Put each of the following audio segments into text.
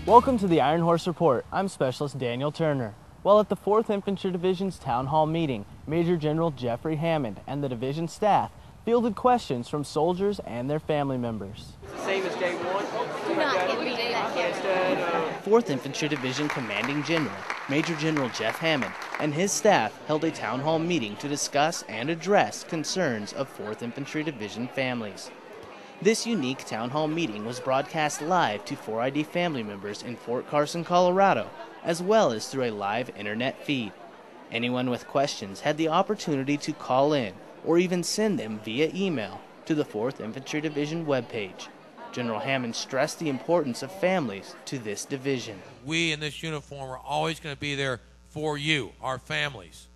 Welcome to the Ironhorse Report. I'm Specialist Daniel Turner. While at the 4th Infantry Division's Town Hall meeting, Major General Jeffrey Hammond and the division staff fielded questions from soldiers and their family members. It's the same as day one. 4th Infantry Division Commanding General, Major General Jeff Hammond, and his staff held a town hall meeting to discuss and address concerns of 4th Infantry Division families. This unique town hall meeting was broadcast live to 4ID family members in Fort Carson, Colorado, as well as through a live internet feed. Anyone with questions had the opportunity to call in or even send them via email to the 4th Infantry Division webpage. General Hammond stressed the importance of families to this division. We in this uniform are always going to be there for you, our families.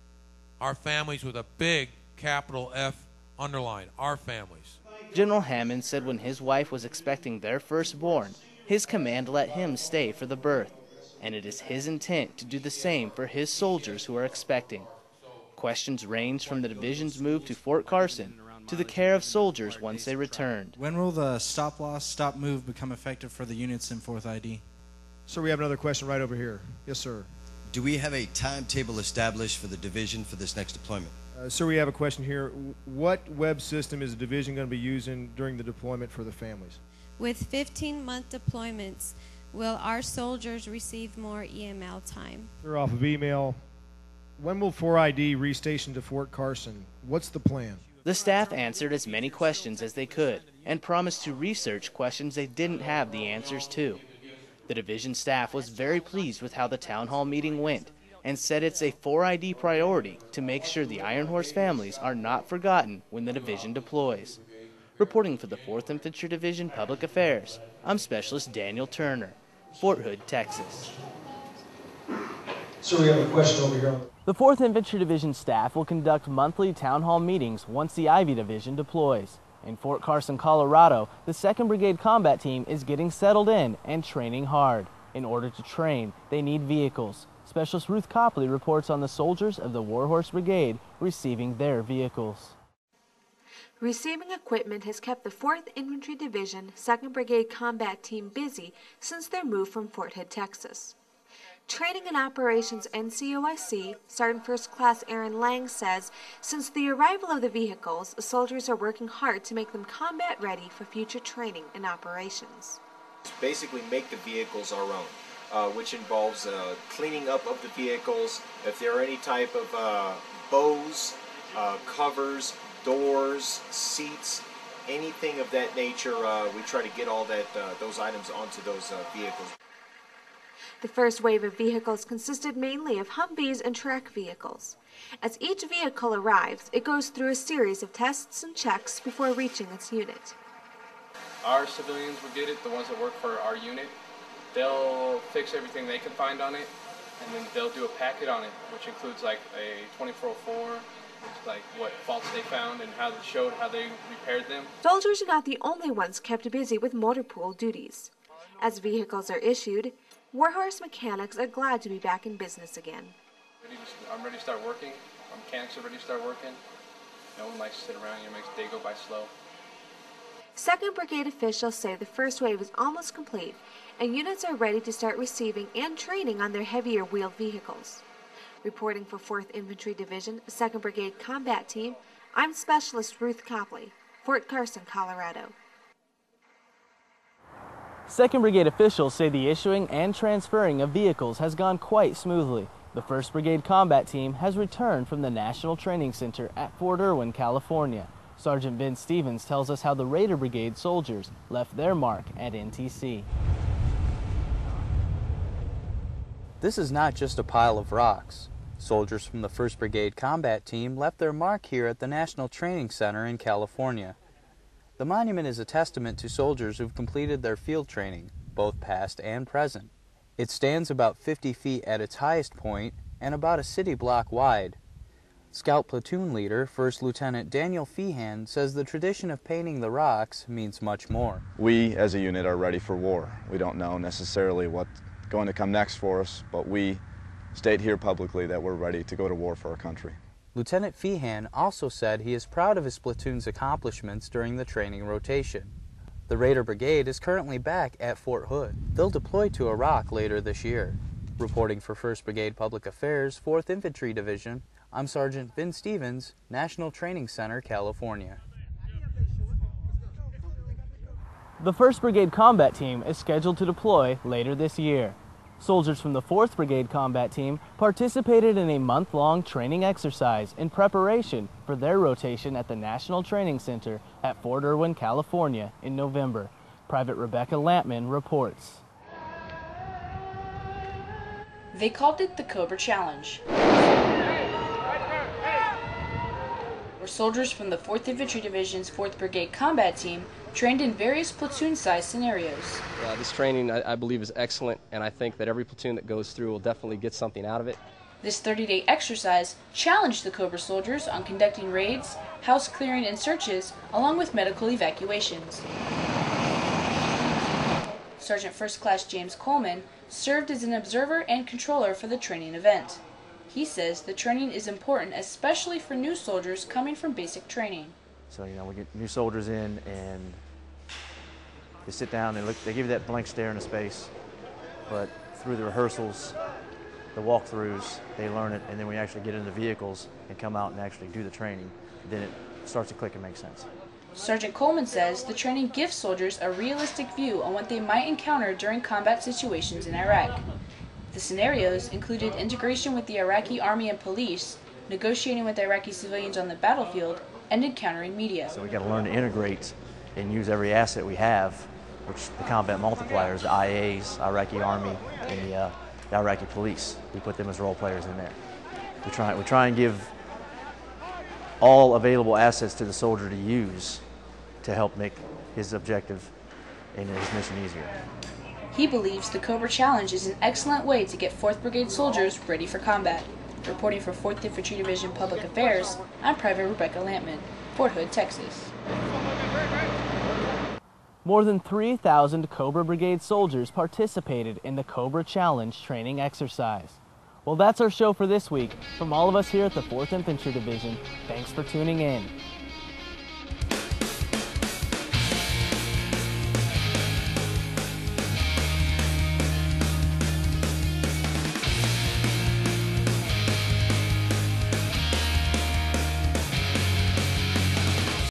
Our families with a big capital F underline, our families. General Hammond said when his wife was expecting their firstborn, his command let him stay for the birth, and it is his intent to do the same for his soldiers who are expecting. Questions ranged from the division's move to Fort Carson to the care of soldiers once they returned. When will the stop loss, stop move become effective for the units in 4th ID? Sir, we have another question right over here. Yes, sir. Do we have a timetable established for the division for this next deployment? Sir, we have a question here. What web system is the division going to be using during the deployment for the families? With 15-month deployments, will our soldiers receive more EML time? They're off of email. When will 4ID restation to Fort Carson? What's the plan? The staff answered as many questions as they could and promised to research questions they didn't have the answers to. The division staff was very pleased with how the town hall meeting went and said it's a 4ID priority to make sure the Ironhorse families are not forgotten when the division deploys. Reporting for the 4th Infantry Division Public Affairs, I'm Specialist Daniel Turner, Fort Hood, Texas. Sir, we have a question over here. The 4th Infantry Division staff will conduct monthly town hall meetings once the Ivy Division deploys. In Fort Carson, Colorado, the 2nd Brigade Combat Team is getting settled in and training hard. In order to train, they need vehicles. Specialist Ruth Copley reports on the soldiers of the Warhorse Brigade receiving their vehicles. Receiving equipment has kept the 4th Infantry Division 2nd Brigade Combat Team busy since their move from Fort Hood, Texas. Training and Operations NCOIC, Sergeant First Class Aaron Lang says, since the arrival of the vehicles, soldiers are working hard to make them combat ready for future training and operations. Basically make the vehicles our own, which involves cleaning up of the vehicles. If there are any type of bows, covers, doors, seats, anything of that nature, we try to get all those items onto those vehicles. The first wave of vehicles consisted mainly of Humvees and track vehicles. As each vehicle arrives, it goes through a series of tests and checks before reaching its unit. Our civilians will get it, the ones that work for our unit. They'll fix everything they can find on it, and then they'll do a packet on it, which includes like a 2404, which is like what faults they found and how they showed how they repaired them. Soldiers are not the only ones kept busy with motor pool duties. As vehicles are issued, Warhorse mechanics are glad to be back in business again. I'm ready to start working. Our mechanics are ready to start working. No one likes to sit around here, makes the day go by slow. 2nd Brigade officials say the first wave is almost complete and units are ready to start receiving and training on their heavier wheeled vehicles. Reporting for 4th Infantry Division, 2nd Brigade Combat Team, I'm Specialist Ruth Copley, Fort Carson, Colorado. 2nd Brigade officials say the issuing and transferring of vehicles has gone quite smoothly. The 1st Brigade Combat Team has returned from the National Training Center at Fort Irwin, California. Sergeant Ben Stevens tells us how the Raider Brigade soldiers left their mark at NTC. This is not just a pile of rocks. Soldiers from the 1st Brigade Combat Team left their mark here at the National Training Center in California. The monument is a testament to soldiers who've completed their field training, both past and present. It stands about 50 feet at its highest point and about a city block wide. Scout Platoon Leader, 1st Lieutenant Daniel Feehan, says the tradition of painting the rocks means much more. We, as a unit, are ready for war. We don't know necessarily what's going to come next for us, but we state here publicly that we're ready to go to war for our country. Lieutenant Feehan also said he is proud of his platoon's accomplishments during the training rotation. The Raider Brigade is currently back at Fort Hood. They'll deploy to Iraq later this year. Reporting for 1st Brigade Public Affairs, 4th Infantry Division, I'm Sergeant Vin Stevens, National Training Center, California. The 1st Brigade Combat Team is scheduled to deploy later this year. Soldiers from the 4th Brigade Combat Team participated in a month-long training exercise in preparation for their rotation at the National Training Center at Fort Irwin, California in November. Private Rebecca Lampman reports. They called it the Cobra Challenge, where soldiers from the 4th Infantry Division's 4th Brigade Combat Team trained in various platoon-sized scenarios. This training, I believe, is excellent, and I think that every platoon that goes through will definitely get something out of it. This 30-day exercise challenged the Cobra soldiers on conducting raids, house clearing and searches, along with medical evacuations. Sergeant First Class James Coleman served as an observer and controller for the training event. He says the training is important, especially for new soldiers coming from basic training. So, we get new soldiers in and they sit down, they give you that blank stare into space, but through the rehearsals, the walkthroughs, they learn it, and then we actually get in the vehicles and come out and actually do the training. Then it starts to click and make sense. Sergeant Coleman says the training gives soldiers a realistic view on what they might encounter during combat situations in Iraq. The scenarios included integration with the Iraqi army and police, negotiating with Iraqi civilians on the battlefield, and encountering media. So we got to learn to integrate and use every asset we have, which the combat multipliers, the IAs, Iraqi army, and the Iraqi police. We put them as role players in there. We try and give all available assets to the soldier to use to help make his objective and his mission easier. He believes the Cobra Challenge is an excellent way to get 4th Brigade soldiers ready for combat. Reporting for 4th Infantry Division Public Affairs, I'm Private Rebecca Lampman, Fort Hood, Texas. More than 3,000 Cobra Brigade soldiers participated in the Cobra Challenge training exercise. Well, that's our show for this week. From all of us here at the 4th Infantry Division, thanks for tuning in.